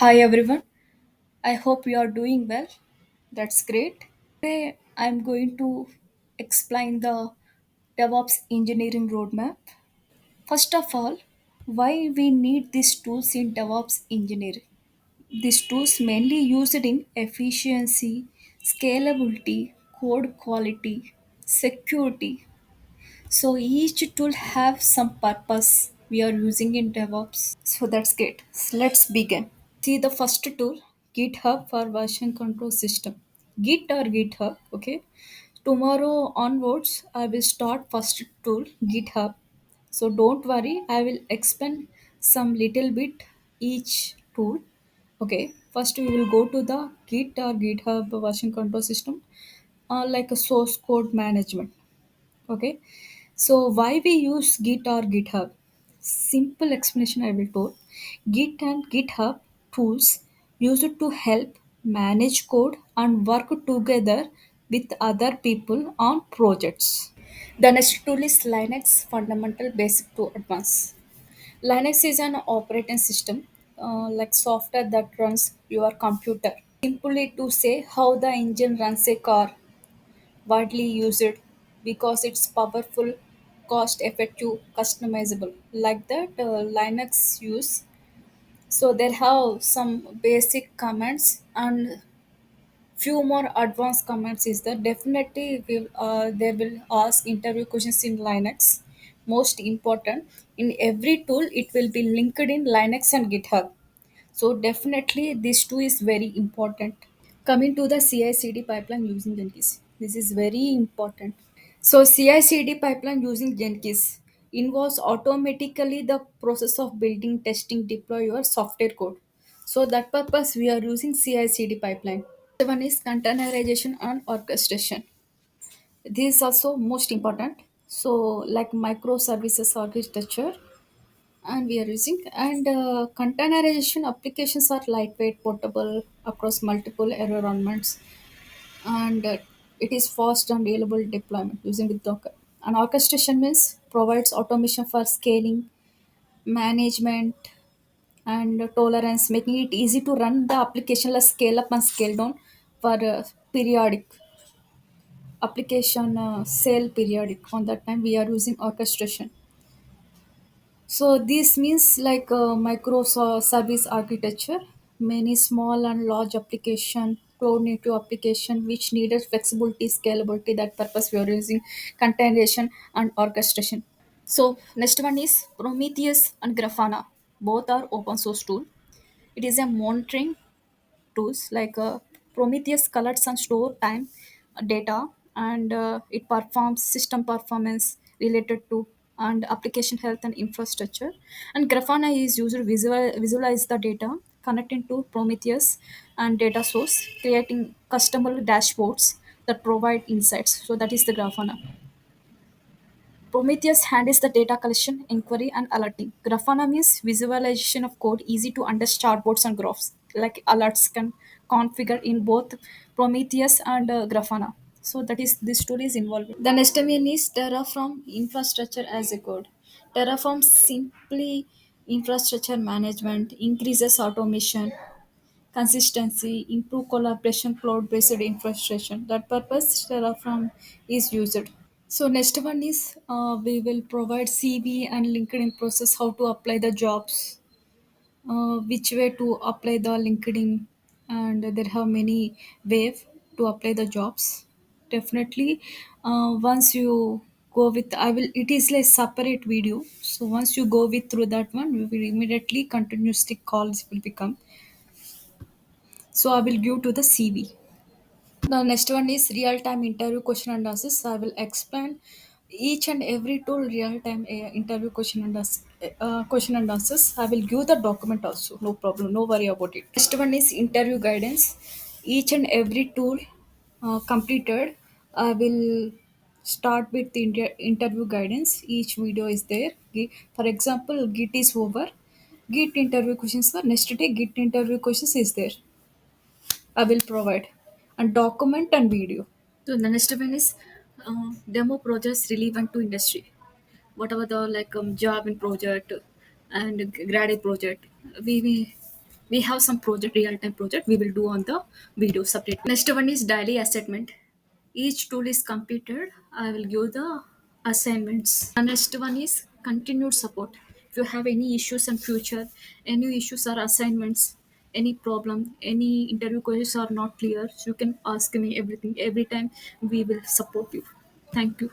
Hi everyone. I hope you are doing well. That's great. Today I'm going to explain the DevOps Engineering Roadmap. First of all, why we need these tools in DevOps engineering. These tools mainly used in efficiency, scalability, code quality, security. So each tool have some purpose we are using in DevOps. So that's great. So let's begin. See the first tool, GitHub for version control system. Git or GitHub, okay? Tomorrow onwards, I will start first tool, GitHub. So don't worry, I will explain some little bit each tool. Okay, first we will go to the Git or GitHub version control system, like a source code management. Okay, so why we use Git or GitHub? Simple explanation I will tell. Git and GitHub tools used to help manage code and work together with other people on projects. The next tool is Linux Fundamental Basic to Advanced. Linux is an operating system, like software that runs your computer. Simply to say how the engine runs a car, widely used because it's powerful, cost effective, customizable. Like that, Linux use. So there have some basic commands and few more advanced commands is that definitely they will ask interview questions in Linux. Most important in every tool, it will be linked in Linux and GitHub. So definitely this too is very important. Coming to the CI/CD pipeline using Jenkins, this is very important. So CI/CD pipeline using Jenkins involves automatically the process of building, testing, deploy your software code. So that purpose we are using CI/CD pipeline. The one is containerization and orchestration. This is also most important. So like microservices architecture, and we are using and containerization applications are lightweight, portable across multiple environments, and it is fast and reliable deployment using with Docker. And orchestration means provides automation for scaling, management, and tolerance, making it easy to run the application, like scale up and scale down for periodic application sale periodic. On that time, we are using orchestration. So this means like microservice architecture, many small and large application, cloud native application which needed flexibility, scalability. That purpose we are using containerization and orchestration. So next one is Prometheus and Grafana. Both are open source tool. It is a monitoring tools like Prometheus collects and store time data, and it performs system performance related to and application health and infrastructure. And Grafana is used to visualize the data, connecting to Prometheus and data source, creating customizable dashboards that provide insights. So that is the Grafana. Prometheus handles the data collection, inquiry, and alerting. Grafana means visualization of code, easy to understand chartboards and graphs. Like alerts can configure in both Prometheus and Grafana. So that is this tool is involved. The next one is Terraform infrastructure as a code. Terraform simply infrastructure management, increases automation, consistency, improve collaboration, cloud-based infrastructure. That purpose Terraform is used. So next one is we will provide CV and LinkedIn process how to apply the jobs, which way to apply the LinkedIn, and there have many ways to apply the jobs. Definitely, once you go with, I will. It is like separate video. So once you go with through that one, we will immediately continuously calls will become. So I will give to the CV. The next one is real-time interview question and answers. I will explain each and every tool real-time interview question and answers. I will give the document also. No problem. No worry about it. Next one is interview guidance. Each and every tool completed. I will start with the interview guidance. Each video is there. For example, Git is over. Git interview questions for next day. Git interview questions is there. I will provide and document and video. So the next one is demo projects relevant to industry. Whatever the like job in project and grade project, we We have some project, real time project we will do on the video separate. Next one is daily assignment. Each tool is completed, I will give the assignments. The next one is continued support. If you have any issues in future, any issues or assignments, any problem, any interview questions are not clear, you can ask me everything every time. We will support you. Thank you.